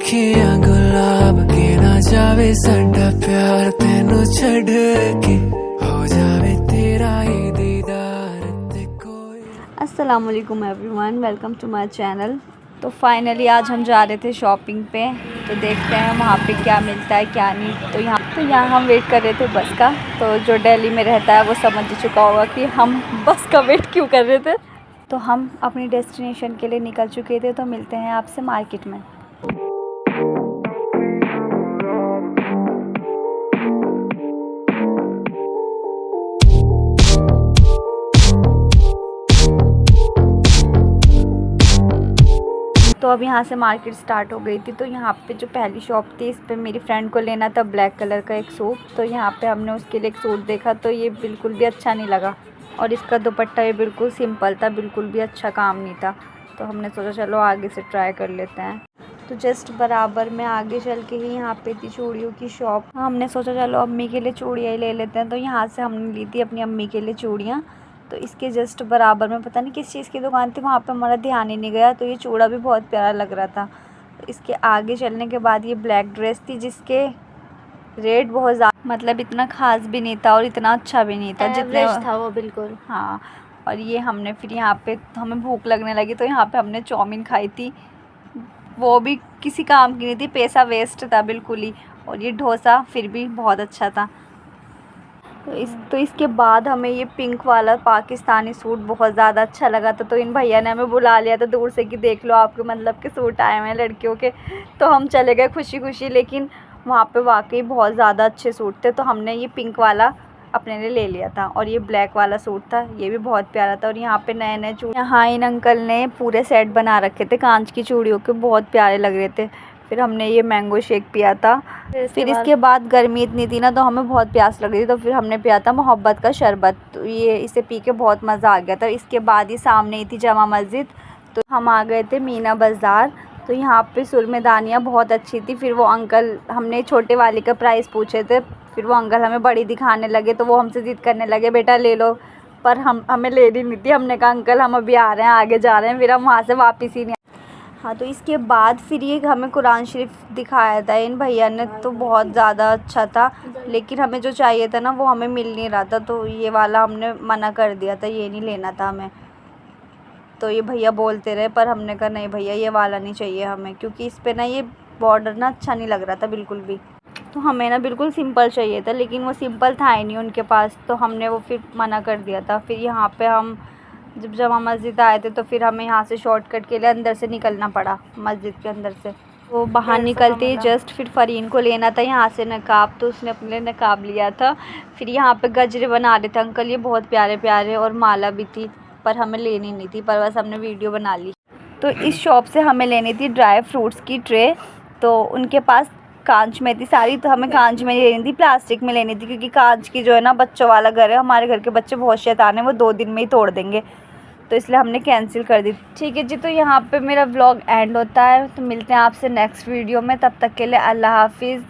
अखियां गुलाब के ना जावे साडा प्यार तेनू छड़ के हो जावे तेरा ये दीदार ते कोई। अस्सलाम वालेकुम everyone, welcome to my channel. तो फाइनली आज हम जा रहे थे शॉपिंग पे, तो देखते हैं वहाँ पे क्या मिलता है क्या नहीं। तो यहाँ हम वेट कर रहे थे बस का। तो जो दिल्ली में रहता है वो समझ चुका होगा कि हम बस का वेट क्यों कर रहे थे। तो हम अपनी डेस्टिनेशन के लिए निकल चुके थे। तो मिलते हैं आपसे मार्केट में। तो अब यहाँ से मार्केट स्टार्ट हो गई थी। तो यहाँ पे जो पहली शॉप थी, इस पे मेरी फ्रेंड को लेना था ब्लैक कलर का एक सूट। तो यहाँ पे हमने उसके लिए एक सूट देखा, तो ये बिल्कुल भी अच्छा नहीं लगा और इसका दुपट्टा ये बिल्कुल सिंपल था, बिल्कुल भी अच्छा काम नहीं था। तो हमने सोचा चलो आगे से ट्राई कर लेते हैं। तो जस्ट बराबर में आगे चल के ही यहाँ पे थी चूड़ियों की शॉप। हमने सोचा चलो अम्मी के लिए चूड़ियाँ ही ले लेते हैं। तो यहाँ से हमने ली थी अपनी अम्मी के लिए चूड़ियाँ। तो इसके जस्ट बराबर में पता नहीं किस चीज़ की दुकान थी, वहाँ पे हमारा ध्यान ही नहीं गया। तो ये चूड़ा भी बहुत प्यारा लग रहा था। तो इसके आगे चलने के बाद ये ब्लैक ड्रेस थी, जिसके रेट बहुत ज़्यादा मतलब इतना ख़ास भी नहीं था और इतना अच्छा भी नहीं था, जितना था वो बिल्कुल। हाँ। और ये हमने फिर यहाँ पे हमें भूख लगने लगी, तो यहाँ पे हमने चाउमीन खाई थी। वो भी किसी काम की नहीं थी, पैसा वेस्ट था बिल्कुल ही। और ये डोसा फिर भी बहुत अच्छा था। तो इसके बाद हमें ये पिंक वाला पाकिस्तानी सूट बहुत ज़्यादा अच्छा लगा था। तो इन भैया ने हमें बुला लिया था दूर से कि देख लो आपके मतलब के सूट आए हुए हैं लड़कियों के। तो हम चले गए खुशी खुशी, लेकिन वहाँ पे वाकई बहुत ज़्यादा अच्छे सूट थे। तो हमने ये पिंक वाला अपने लिए ले लिया था और ये ब्लैक वाला सूट था, ये भी बहुत प्यारा था। और यहाँ पे नए नए चूड़ी, यहाँ इन अंकल ने पूरे सेट बना रखे थे कांच की चूड़ियों के, बहुत प्यारे लग रहे थे। फिर हमने ये मैंगो शेक पिया था। फिर इसके बाद गर्मी इतनी थी ना, तो हमें बहुत प्यास लग रही थी। तो फिर हमने पिया था मोहब्बत का शरबत। तो ये इसे पी के बहुत मज़ा आ गया था। इसके बाद ही सामने ही थी जामा मस्जिद। तो हम आ गए थे मीना बाज़ार। तो यहाँ पे सुरमेदानियाँ बहुत अच्छी थी। फिर वो अंकल, हमने छोटे वाले का प्राइस पूछे थे, फिर वो अंकल हमें बड़ी दिखाने लगे। तो वो हमसे ज़िद करने लगे बेटा ले लो, पर हमें लेनी नहीं थी। हमने कहा अंकल हम अभी आ रहे हैं, आगे जा रहे हैं। फिर हम वहाँ से वापस ही नहीं। हाँ, तो इसके बाद फिर ये हमें कुरान शरीफ दिखाया था इन भैया ने, तो बहुत ज़्यादा अच्छा था। लेकिन हमें जो चाहिए था ना वो हमें मिल नहीं रहा था। तो ये वाला हमने मना कर दिया था, ये नहीं लेना था हमें। तो ये भैया बोलते रहे, पर हमने कहा नहीं भैया ये वाला नहीं चाहिए हमें, क्योंकि इस पर ना ये बॉर्डर ना अच्छा नहीं लग रहा था बिल्कुल भी। तो हमें ना बिल्कुल सिंपल चाहिए था, लेकिन वो सिंपल था ही नहीं उनके पास। तो हमने वो फिर मना कर दिया था। फिर यहाँ पे हम जब जामा मस्जिद आए थे, तो फिर हमें यहाँ से शॉर्टकट के लिए अंदर से निकलना पड़ा, मस्जिद के अंदर से। तो बाहर निकलते ही जस्ट फिर फ़रीन को लेना था यहाँ से नकाब, तो उसने अपने लिए नकाब लिया था। फिर यहाँ पे गजरे बना रहे थे अंकल, ये बहुत प्यारे प्यारे, और माला भी थी, पर हमें लेनी नहीं थी, पर बस हमने वीडियो बना ली। तो इस शॉप से हमें लेनी थी ड्राई फ्रूट्स की ट्रे। तो उनके पास कांच में थी सारी, तो हमें कांच में लेनी थी, प्लास्टिक में लेनी थी, क्योंकि कांच की जो है ना बच्चों वाला घर है, हमारे घर के बच्चे बहुत शैतान हैं, वो 2 दिन में ही तोड़ देंगे। तो इसलिए हमने कैंसिल कर दी। ठीक है जी, तो यहाँ पे मेरा व्लॉग एंड होता है। तो मिलते हैं आपसे नेक्स्ट वीडियो में, तब तक के लिए अल्लाह हाफिज़।